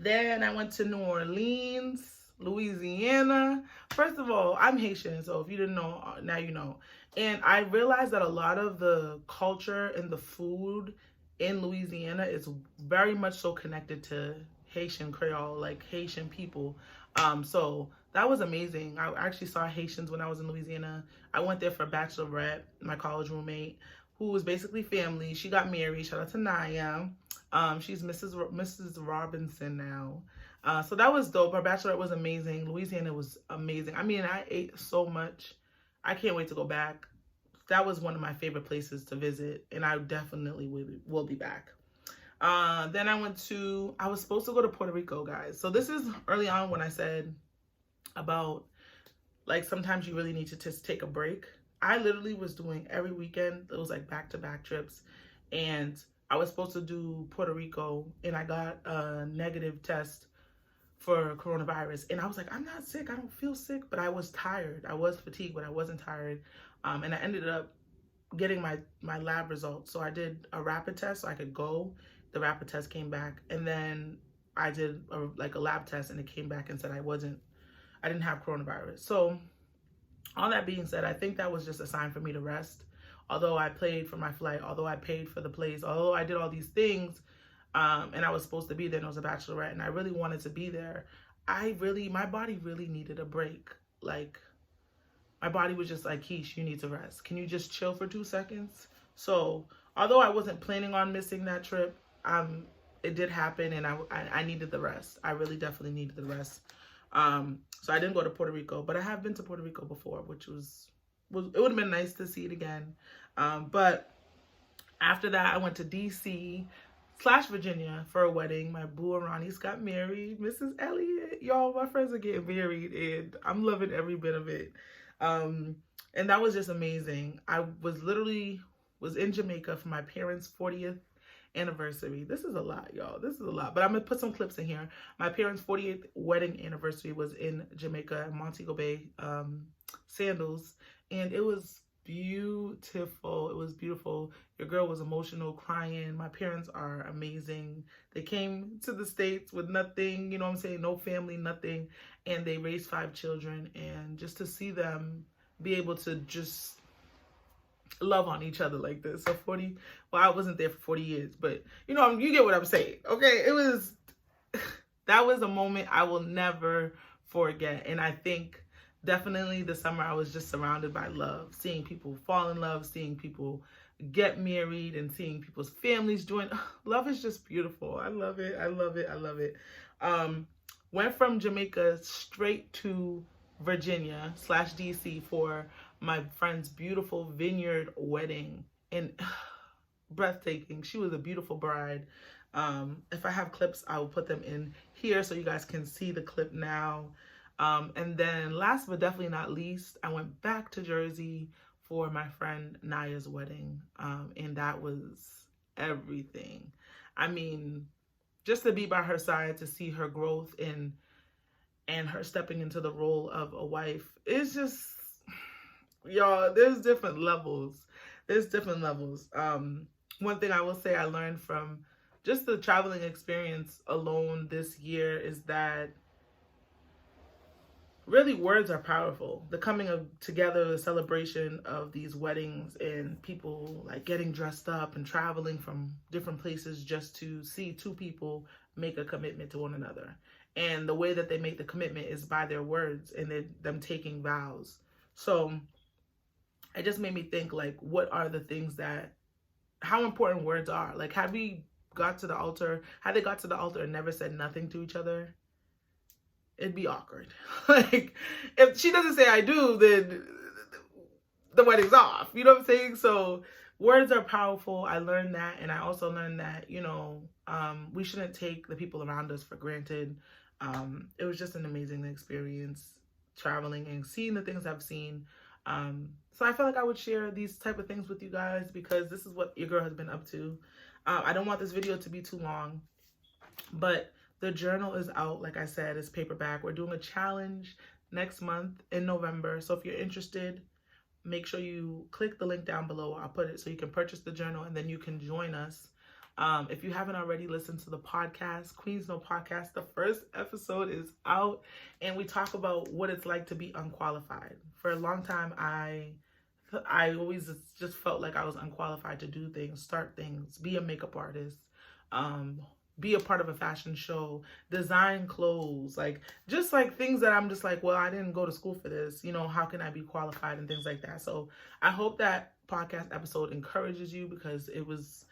Then I went to New Orleans, Louisiana. First of all, I'm Haitian, so if you didn't know, now you know. And I realized that a lot of the culture and the food in Louisiana is very much so connected to Haitian Creole, like Haitian people. So that was amazing. I actually saw Haitians when I was in Louisiana. I went there for a bachelorette, my college roommate, who was basically family. She got married. Shout out to Naya. She's Mrs. Robinson now. So that was dope. Her bachelorette was amazing. Louisiana was amazing. I mean, I ate so much. I can't wait to go back. That was one of my favorite places to visit, and I definitely will be back. Then I was supposed to go to Puerto Rico, guys. So this is early on when I said about, like, sometimes you really need to just take a break. I literally was doing every weekend. It was like back-to-back trips. And I was supposed to do Puerto Rico, and I got a negative test for coronavirus. And I was like, I'm not sick. I don't feel sick, but I was tired. I was fatigued, but I wasn't tired. And I ended up getting my lab results. So I did a rapid test so I could go. The rapid test came back. And then I did a lab test, and it came back and said I didn't have coronavirus. So all that being said, I think that was just a sign for me to rest. Although I paid for my flight, although I paid for the place, although I did all these things, and I was supposed to be there, and I was a bachelorette, and I really wanted to be there, my body really needed a break. Like, my body was just like, Keish, you need to rest. Can you just chill for 2 seconds? So, although I wasn't planning on missing that trip, it did happen, and I needed the rest. I really definitely needed the rest. So I didn't go to Puerto Rico, but I have been to Puerto Rico before, which it would have been nice to see it again. But after that, I went to DC/Virginia for a wedding. My boo Arani's got married. Mrs. Elliott, y'all, my friends are getting married, and I'm loving every bit of it. And that was just amazing. I was in Jamaica for my parents' 40th anniversary. This is a lot, y'all. This is a lot. But I'm going to put some clips in here. My parents' 40th wedding anniversary was in Jamaica, Montego Bay, Sandals. And it was beautiful. It was beautiful. Your girl was emotional, crying. My parents are amazing. They came to the States with nothing, you know what I'm saying? No family, nothing. And they raised 5 children. And just to see them be able to just love on each other like this. So I wasn't there for 40 years, but you know, you get what I'm saying. Okay, that was a moment I will never forget. And I think definitely the summer I was just surrounded by love, seeing people fall in love, seeing people get married, and seeing people's families join. Love is just beautiful. I love it. I love it. I love it. Went from Jamaica straight to Virginia/DC for my friend's beautiful vineyard wedding, and breathtaking. She was a beautiful bride. If I have clips, I will put them in here so you guys can see the clip now. And then last but definitely not least, I went back to Jersey for my friend Naya's wedding. And that was everything. I mean, just to be by her side, to see her growth and her stepping into the role of a wife, it's just, y'all, there's different levels. There's different levels. One thing I will say I learned from just the traveling experience alone this year is that really words are powerful. The coming together, the celebration of these weddings, and people like getting dressed up and traveling from different places just to see 2 people make a commitment to one another. And the way that they make the commitment is by their words and them taking vows. So it just made me think, like, what are the things how important words are? Like, had they got to the altar and never said nothing to each other, it'd be awkward. Like, if she doesn't say I do, then the wedding's off. You know what I'm saying? So words are powerful. I learned that. And I also learned that, you know, we shouldn't take the people around us for granted. It was just an amazing experience traveling and seeing the things I've seen. So I felt like I would share these type of things with you guys because this is what your girl has been up to. I don't want this video to be too long, but the journal is out. Like I said, it's paperback. We're doing a challenge next month in November. So if you're interested, make sure you click the link down below. I'll put it so you can purchase the journal, and then you can join us If you haven't already listened to the podcast, Queens Know Podcast, the first episode is out, and we talk about what it's like to be unqualified. For a long time, I always just felt like I was unqualified to do things, start things, be a makeup artist, um, be a part of a fashion show, design clothes, like just like things that I'm just like, well, I didn't go to school for this. How can I be qualified and things like that. So I hope that podcast episode encourages you, because it was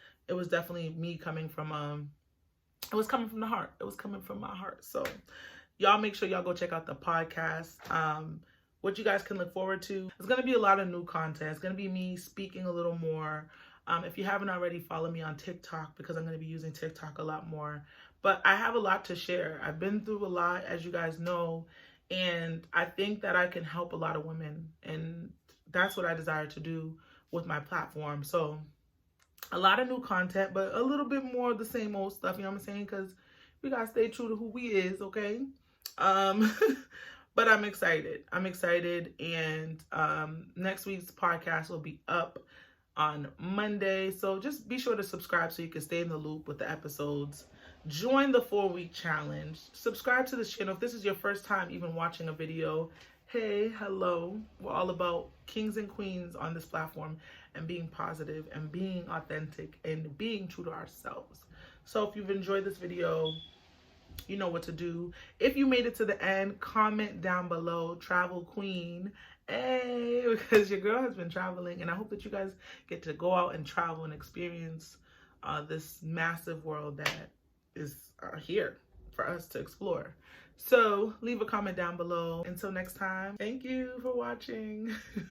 definitely me coming from it was coming from the heart. It was coming from my heart. So y'all make sure y'all go check out the podcast. What you guys can look forward to. It's going to be a lot of new content. It's going to be me speaking a little more. If you haven't already, follow me on TikTok, because I'm going to be using TikTok a lot more. But I have a lot to share. I've been through a lot, as you guys know, and I think that I can help a lot of women. And that's what I desire to do with my platform. So a lot of new content, but a little bit more of the same old stuff, you know what I'm saying? Because we got to stay true to who we is, okay? But I'm excited. And next week's podcast will be up on Monday. So just be sure to subscribe so you can stay in the loop with the episodes. Join the 4-week challenge. Subscribe to this channel. If this is your first time even watching a video, hey, hello. We're all about kings and queens on this platform, and being positive and being authentic and being true to ourselves. So if you've enjoyed this video, you know what to do. If you made it to the end, comment down below, Travel Queen. Hey, because your girl has been traveling, and I hope that you guys get to go out and travel and experience this massive world that is here for us to explore. So leave a comment down below. Until next time, thank you for watching.